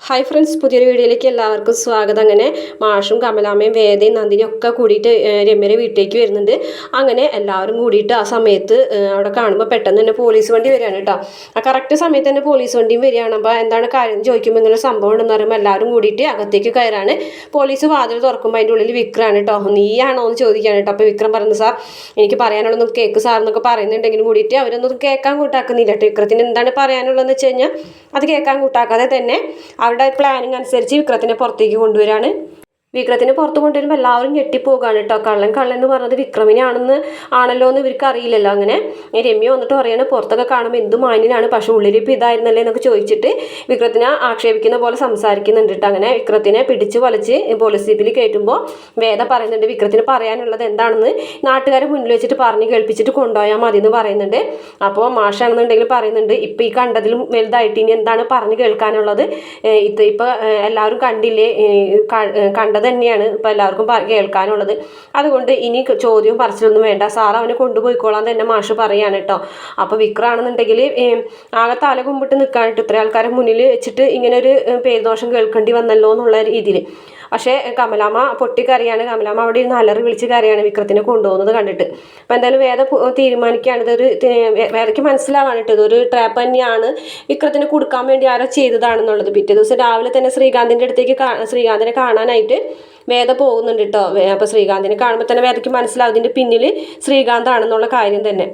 Hi friends, പുതിയൊരു വീഡിയോയിലേക്ക് എല്ലാവർക്കും സ്വാഗതം. അങ്ങനെ മാഷും കമലാമ്മയും വേദയും നന്ദിനിയും ഒക്കെ കൂടിയിട്ട് രമ്യയുടെ വീട്ടിലേക്ക് വരുന്നുണ്ട്. അങ്ങനെ എല്ലാവരും കൂടിയിട്ട് ആ സമയത്ത് അവിടെ കാണുമ്പോൾ പെട്ടെന്ന് തന്നെ പോലീസ് വണ്ടി വരികയാണ് കേട്ടോ. ആ കറക്റ്റ് സമയത്ത് തന്നെ പോലീസ് വണ്ടിയും വരികയാണ്. അപ്പോൾ എന്താണ് കാര്യം ചോദിക്കുമ്പോൾ ഇങ്ങനെ സംഭവം ഉണ്ടെന്ന് പറയുമ്പോൾ എല്ലാവരും കൂടിയിട്ട് അകത്തേക്ക് കയറാണ്. പോലീസ് വാതിൽ തുറക്കുമ്പോൾ അതിൻ്റെ ഉള്ളിൽ വിക്രമാണ് കേട്ടോ. നീയാണോ എന്ന് ചോദിക്കുകയാണ് കേട്ടോ. അപ്പോൾ വിക്രം പറയുന്നത്, സാർ എനിക്ക് പറയാനുള്ളതൊന്നും കേക്ക് സാർ എന്നൊക്കെ പറയുന്നുണ്ടെങ്കിലും കൂടിയിട്ട് അവരൊന്നും കേൾക്കാൻ കൂട്ടാക്കുന്നില്ല കേട്ടോ. വിക്രത്തിന് എന്താണ് പറയാനുള്ളതെന്ന് വെച്ച് കഴിഞ്ഞാൽ അത് കേൾക്കാൻ കൂട്ടാക്കാതെ തന്നെ അവരുടെ പ്ലാനിങ് അനുസരിച്ച് വിക്രത്തിനെ പുറത്തേക്ക് കൊണ്ടുവരാണ്. വിക്രത്തിനെ പുറത്ത് കൊണ്ടുവരുമ്പോൾ എല്ലാവരും ഞെട്ടിപ്പോകാണ് കേട്ടോ. കള്ളൻ എന്ന് പറഞ്ഞത് ആണല്ലോ എന്ന് ഇവർക്ക് അറിയില്ലല്ലോ. അങ്ങനെ രമ്യ വന്നിട്ട് പറയാണ്, പുറത്തൊക്കെ കാണുമ്പോൾ എന്ത് മാന്യനാണ്, പക്ഷെ ഉള്ളിലിപ്പോൾ ഇതായിരുന്നല്ലേ എന്നൊക്കെ ചോദിച്ചിട്ട് വിക്രത്തിനെ ആക്ഷേപിക്കുന്ന പോലെ സംസാരിക്കുന്നുണ്ട് കേട്ടോ. അങ്ങനെ വിക്രത്തിനെ പിടിച്ച് വലിച്ച് പോലീസ് ജീപ്പിൽ കയറ്റുമ്പോൾ വേദ പറയുന്നുണ്ട്, വിക്രത്തിന് പറയാനുള്ളത് എന്താണെന്ന് നാട്ടുകാരെ മുന്നിൽ വെച്ചിട്ട് പറഞ്ഞ് കേൾപ്പിച്ചിട്ട് കൊണ്ടുപോയാൽ മതി എന്ന് പറയുന്നുണ്ട്. അപ്പോൾ മാഷാണെന്നുണ്ടെങ്കിൽ പറയുന്നുണ്ട്, ഇപ്പം ഈ കണ്ടതിലും വലുതായിട്ട് ഇനി എന്താണ് പറഞ്ഞ് കേൾക്കാനുള്ളത്, ഇപ്പം എല്ലാവരും കണ്ടില്ലേ, കണ്ടത് തന്നെയാണ് ഇപ്പം എല്ലാവർക്കും കേൾക്കാനുള്ളത്. അതുകൊണ്ട് ഇനി ചോദ്യവും പറച്ചിലൊന്നും വേണ്ട, സാർ അവനെ കൊണ്ടുപോയിക്കോളാൻ തന്നെ മാഷ് പറയാണ് കേട്ടോ. അപ്പോൾ വിക്രമാണെന്നുണ്ടെങ്കിൽ ആകെ തല കുമ്പിട്ട് നിൽക്കാനിട്ട് ഇത്ര ആൾക്കാരെ മുന്നിൽ വെച്ചിട്ട് ഇങ്ങനെ ഒരു പേരുദോഷം കേൾക്കേണ്ടി വന്നല്ലോ എന്നുള്ള രീതിയിൽ. പക്ഷേ കമലാമ്മ പൊട്ടിക്കറിയാണ്. കമലാമ്മ അവിടെ ഇരുന്ന് അലറി വിളിച്ച് കരയാണ് വിക്രത്തിനെ കൊണ്ടുപോകുന്നത് കണ്ടിട്ട്. അപ്പോൾ എന്തായാലും വേദ തീരുമാനിക്കുകയാണ്, വേദയ്ക്ക് മനസ്സിലാവാണ് കേട്ടോ ഇതൊരു ട്രാപ്പ് തന്നെയാണ്, വിക്രത്തിനെ കൊടുക്കാൻ വേണ്ടി ആരോ ചെയ്തതാണെന്നുള്ളത്. പിറ്റേ ദിവസം രാവിലെ തന്നെ ശ്രീകാന്തിനെ കാണാനായിട്ട് വേദ പോകുന്നുണ്ട് കേട്ടോ. അപ്പോൾ ശ്രീകാന്തിനെ കാണുമ്പോൾ തന്നെ വേദയ്ക്ക് മനസ്സിലാവും ഇതിൻ്റെ പിന്നിൽ ശ്രീകാന്താണെന്നുള്ള കാര്യം തന്നെ.